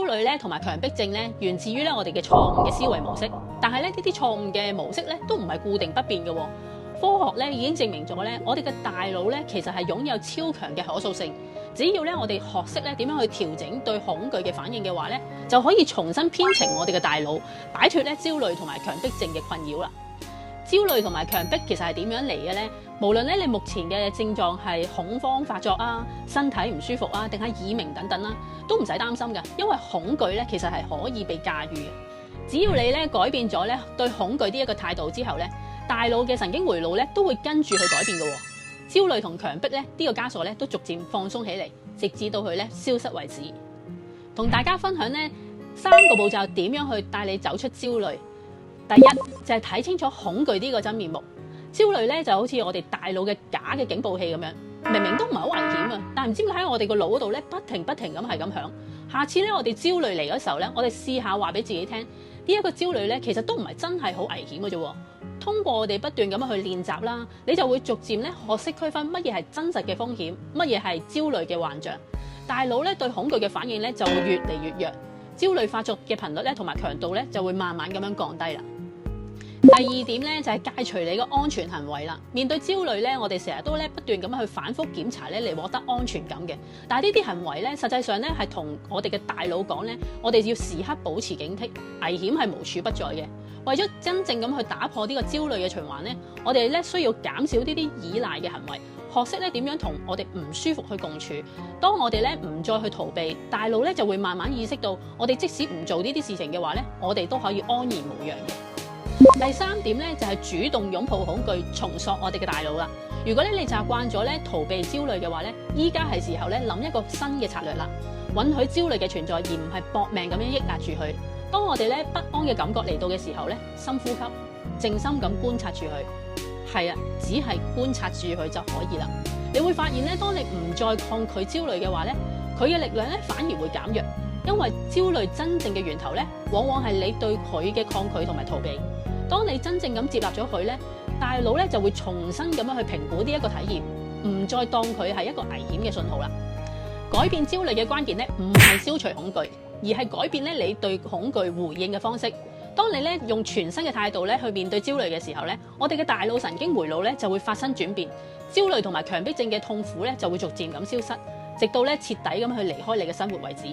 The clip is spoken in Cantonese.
慮咧同埋強迫症咧，源自於咧我哋嘅錯誤嘅思維模式。但係咧呢啲錯誤嘅模式咧都唔係固定不變嘅喎。科學咧已經證明咗咧，我哋嘅大腦咧其實係擁有超強嘅可塑性。只要咧我哋學識咧點樣去調整對恐懼嘅反應嘅話咧，就可以重新編程我哋嘅大腦，擺脫咧焦慮同埋強迫症嘅困擾啦。焦慮同埋強迫其實係點樣嚟嘅咧？無論咧你目前嘅症狀係恐慌發作啊、身體唔舒服啊，定係耳鳴等等啦，都唔使擔心㗎，因為恐懼咧其實係可以被駕馭嘅。只要你咧改變咗咧對恐懼呢一個態度之後咧，大腦嘅神經回路咧都會跟住去改變嘅喎。焦慮同強迫咧呢個枷鎖咧都逐漸放鬆起嚟，直至到佢咧消失為止。同大家分享呢3個步驟點樣去帶你走出焦慮。第一就係睇清楚恐懼呢個真面目。焦慮咧就好似我哋大腦嘅假嘅警報器咁樣，明明都唔係好危險啊，但係唔知點解喺我哋個腦嗰度咧不停咁係咁響。下次咧我哋焦慮嚟嗰時候咧，我哋試下話俾自己聽，呢一個焦慮咧其實都唔係真係好危險嘅啫。通過我哋不斷咁樣去練習啦，你就會逐漸咧學識區分乜嘢係真實嘅風險，乜嘢係焦慮嘅幻象。大腦咧對恐懼嘅反應咧就會越嚟越弱，焦慮發作嘅頻率咧同埋強度咧就會慢慢咁樣降低啦。第二點咧就係戒除你嘅安全行為啦。面對焦慮咧，我哋成日都咧不斷咁樣去反覆檢查咧嚟獲得安全感嘅。但係呢啲行為咧，實際上咧係同我哋嘅大腦講咧，我哋要時刻保持警惕，危險係無處不在嘅。為咗真正咁去打破呢個焦慮嘅循環咧，我哋咧需要減少呢啲依賴嘅行為，學識咧點樣同我哋唔舒服去共處。當我哋咧唔再去逃避，大腦咧就會慢慢意識到，我哋即使唔做呢啲事情嘅話咧，我哋都可以安然無恙嘅。第三點咧就係主動擁抱恐懼，重塑我哋嘅大腦啦。如果咧你習慣咗咧逃避焦慮嘅話咧，依家係時候咧諗一個新嘅策略啦，允許焦慮嘅存在，而唔係搏命咁樣抑壓住佢。當我哋咧不安嘅感覺嚟到嘅時候咧，深呼吸，靜心咁觀察住佢。係啊，只係觀察住佢就可以啦。你會發現咧，當你唔再抗拒焦慮嘅話咧，佢嘅力量咧反而會減弱，因為焦慮真正嘅源頭咧，往往係你對佢嘅抗拒同埋逃避。當你真正咁接納咗佢咧，大腦咧就會重新咁樣去評估呢一個體驗，唔再當佢係一個危險嘅信號啦。改變焦慮嘅關鍵咧，唔係消除恐懼，而係改變咧你對恐懼回應嘅方式。當你咧用全新嘅態度咧去面對焦慮嘅時候咧，我哋嘅大腦神經回路咧就會發生轉變，焦慮同埋強迫症嘅痛苦咧就會逐漸咁消失，直到咧徹底咁去離開你嘅生活為止。